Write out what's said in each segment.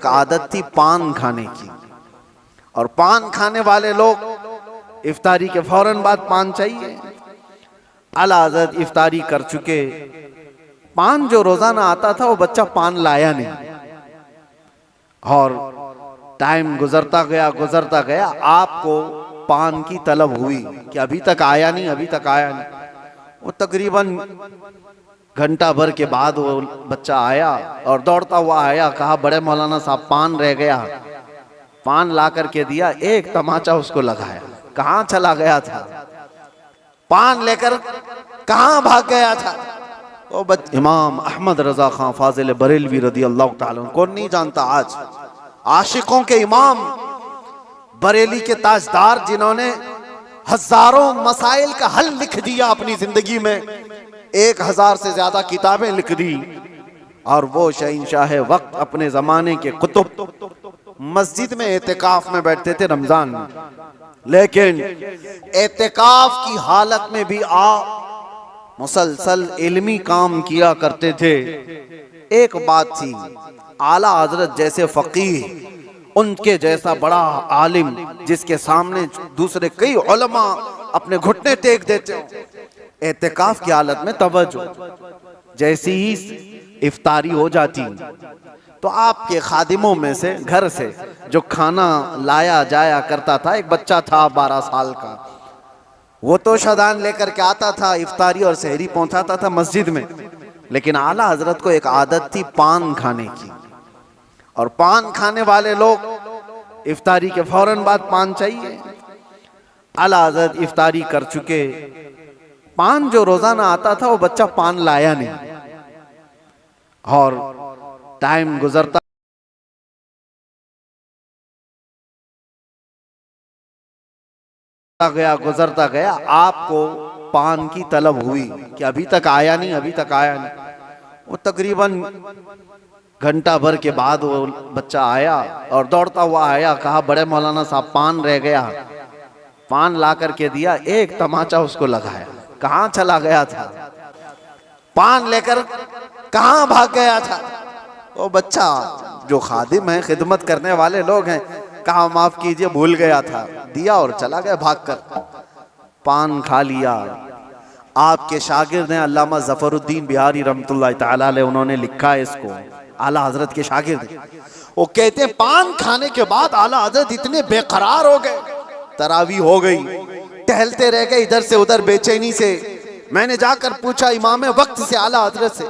आदत थी पान खाने की, और पान खाने वाले लोग इफ्तारी के फौरन बाद पान चाहिए। आला हज़रत इफ्तारी कर चुके, पान जो रोजाना आता था वो बच्चा पान लाया नहीं, और टाइम गुजरता गया, आपको पान की तलब हुई कि अभी तक आया नहीं, अभी तक आया नहीं। वो तकरीबन घंटा भर के बाद वो बच्चा आया और दौड़ता हुआ आया, कहा बड़े मौलाना साहब पान रह गया। पान ला करके दिया, एक तमाचा उसको लगाया। कहाँ चला गया था, पान लेकर कहाँ भाग गया था? वो इमाम अहमद रजा खान फाजिल बरेलवी रदी अल्लाह ताला, कौन नहीं जानता आज, आशिकों के इमाम, बरेली के ताजदार, जिन्होंने हजारों मसाइल का हल लिख दिया अपनी जिंदगी में, 1000 से ज्यादा किताबें लिख दी। और वो शहंशाह वक्त, अपने जमाने के कुतुब, मस्जिद में एतिकाफ में बैठते थे रमजान में, लेकिन एतिकाफ की हालत में भी मुसलसल इल्मी काम किया करते थे। एक बात थी, आला हजरत जैसे फकीह, उनके जैसा बड़ा आलिम, जिसके सामने दूसरे कई उलमा अपने घुटने टेक देते हो, एतिकाफ की हालत में तवज्जो, जैसी ही इफ्तारी हो जाती तो आपके खादिमों में से, घर से जो खाना लाया जाया करता था, एक बच्चा था 12 साल का, वो तो शदान लेकर के आता था, इफ्तारी और सहरी पहुंचाता था मस्जिद में। लेकिन आला हजरत को एक आदत थी पान खाने की, और पान खाने वाले लोग इफ्तारी के फौरन बाद पान चाहिए। आला हजरत इफ्तारी कर चुके, पान जो रोजाना आता था वो बच्चा पान लाया नहीं, और टाइम गुजरता गया, आपको पान की तलब हुई कि अभी तक आया नहीं, अभी तक आया नहीं। वो तकरीबन घंटा भर के बाद वो बच्चा आया और दौड़ता हुआ आया, कहा बड़े मौलाना साहब पान रह गया। पान ला करके दिया, एक तमाचा उसको लगाया। कहाँ चला गया था, पान लेकर कहाँ भाग गया था? वो बच्चा, जो खादिम है, खिदमत करने वाले लोग हैं, कहा माफ कीजिए भूल गया था, दिया और चला गया भागकर। पान खा लिया। आपके शागिर्द हैं अल्लामा ज़फ़रुद्दीन बिहारी रहमतुल्लाह तआला अलैह, उन्होंने लिखा है इसको, आला हजरत के शागिर्द। वो कहते हैं पान खाने के बाद आला हजरत इतने बेकरार हो गए, तरावी हो गई, टहलते रह गए इधर से उधर बेचैनी से। मैंने जाकर पूछा इमाम वक्त से, आला हजरत से,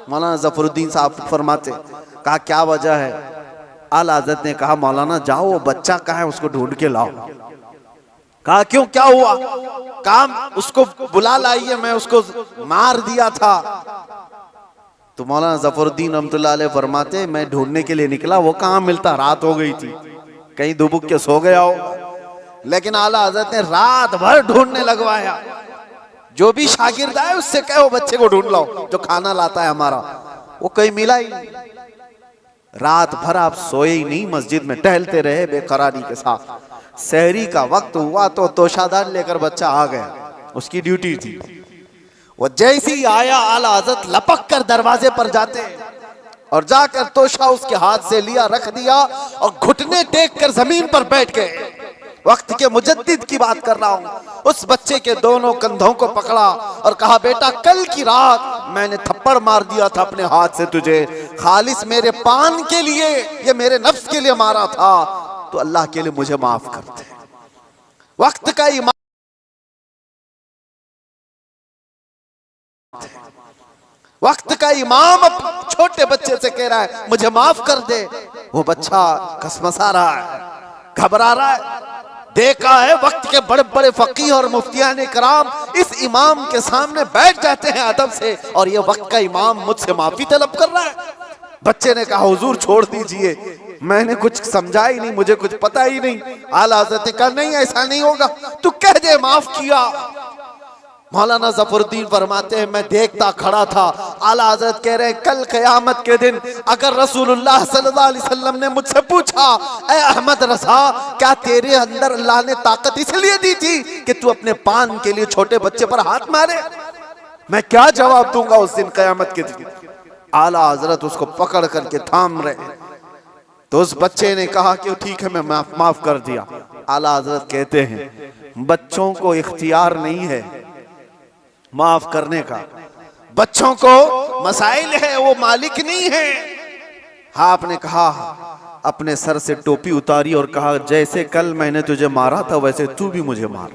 मौलाना ज़फ़रुद्दीन साहब फरमाते, कहा क्या वजह है? आला हजरत ने कहा मौलाना जाओ, वो बच्चा कहाँ है उसको ढूंढ के लाओ। कहा क्यों, क्या हुआ? कहा उसको बुला लाइए, मैं उसको मार दिया था। तो मौलाना ज़फ़रुद्दीन रहमतुल्लाह अलैह फरमाते, मैं ढूंढने के लिए निकला, वो कहाँ मिलता, रात हो गई थी, कहीं दुबुक के सो गया हो। लेकिन आला हजरत ने रात भर ढूंढने लगवाया। जो भी शागिर्द आए उससे कहो बच्चे को ढूंढ लाओ जो खाना लाता है हमारा। वो कहीं मिला ही नहीं। रात भर आप सोए ही नहीं, मस्जिद में टहलते रहे बेकरारी के साथ। सहरी का वक्त हुआ तो तोशादार लेकर बच्चा आ गया, उसकी ड्यूटी थी। वो जैसे ही आया, आला हजरत लपक कर दरवाजे पर जाते और जाकर तोशा उसके हाथ से लिया, रख दिया और घुटने टेक कर जमीन पर बैठ गए। वक्त के मुजद्दिद की बात कर रहा हूं। उस बच्चे के दोनों कंधों को पकड़ा और कहा बेटा कल की रात मैंने थप्पड़ मार दिया था अपने हाथ से तुझे, खालिस मेरे पान के लिए, ये मेरे नफ्स के लिए मारा था, तो अल्लाह के लिए मुझे माफ कर दे। वक्त का इमाम, वक्त का इमाम छोटे बच्चे से कह रहा है मुझे माफ कर दे। वो बच्चा कसमसा रहा है, घबरा रहा है। देखा है वक्त के बड़े बड़े फकीह और मुफ्तियान कराम इस इमाम के सामने बैठ जाते हैं अदब से, और ये वक्त का इमाम मुझसे माफी तलब कर रहा है। बच्चे ने कहा हुजूर छोड़ दीजिए, मैंने कुछ समझा ही नहीं, मुझे कुछ पता ही नहीं। आला हज़रत ने कहा नहीं ऐसा नहीं होगा, तू कह दे माफ किया। मौलाना ज़फ़रुद्दीन फरमाते हैं मैं देखता खड़ा था। आला हज़रत कह रहे हैं कल क़यामत के दिन अगर रसूलुल्लाह सल्लल्लाहु अलैहि वसल्लम ने मुझसे पूछा ऐ अहमद रज़ा क्या तेरे अंदर अल्लाह ने ताकत इसलिए दी थी कि तू अपने पान के लिए छोटे बच्चे पर हाथ मारे, मैं क्या जवाब दूंगा उस दिन क़यामत के दिन? आला हज़रत उसको पकड़ करके थाम रहे, तो उस बच्चे ने कहा कि ठीक है, मैं माफ कर दिया। आला हजरत कहते हैं बच्चों को इख्तियार नहीं है माफ करने का, बच्चों को मसाइल है, वो मालिक नहीं है। हाँ, आपने कहा, अपने सर से टोपी उतारी और कहा जैसे कल मैंने तुझे मारा था वैसे तू भी मुझे मार,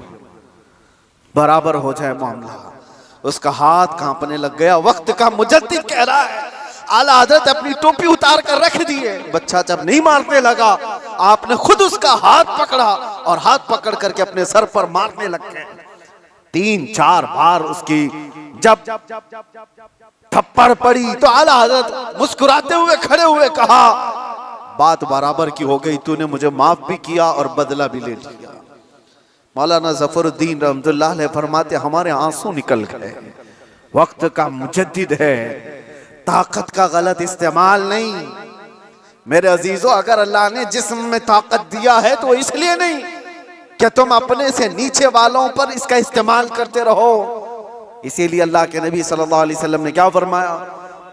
बराबर हो जाए मामला। उसका हाथ कांपने लग गया। वक्त का मुजद्दिद कह रहा है, आला हजरत अपनी टोपी उतार कर रख दिए। बच्चा जब नहीं मारने लगा, आपने खुद उसका हाथ पकड़ा और हाथ पकड़ करके अपने सर पर मारने लग गए। 3-4 बार उसकी जब थप्पड़ पड़ी तो आला हजरत मुस्कुराते हुए खड़े हुए कहा, बात बराबर की हो गई, तूने मुझे माफ भी किया और बदला भी ले लिया। मौलाना ज़फरुद्दीन रहमतुल्लाह अलैह फरमाते, हमारे आंसू निकल गए। वक्त का मुजद्दिद है, ताकत का गलत इस्तेमाल नहीं। मेरे अजीजों, अगर अल्लाह ने जिस्म में ताकत दिया है तो इसलिए नहीं कि तुम अपने से नीचे वालों पर इसका इस्तेमाल करते रहो। इसीलिए अल्लाह के नबी सल्लल्लाहु अलैहि वसल्लम ने क्या फरमाया,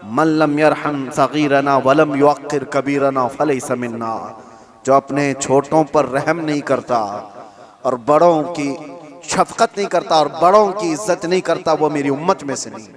मन लम यरहम सगीरना वलम युअक्किर कबीरना फलैसा मिन्ना। जो अपने छोटों पर रहम नहीं करता और बड़ों की शफकत नहीं करता और बड़ों की इज्जत नहीं करता, वो मेरी उम्मत में से नहीं।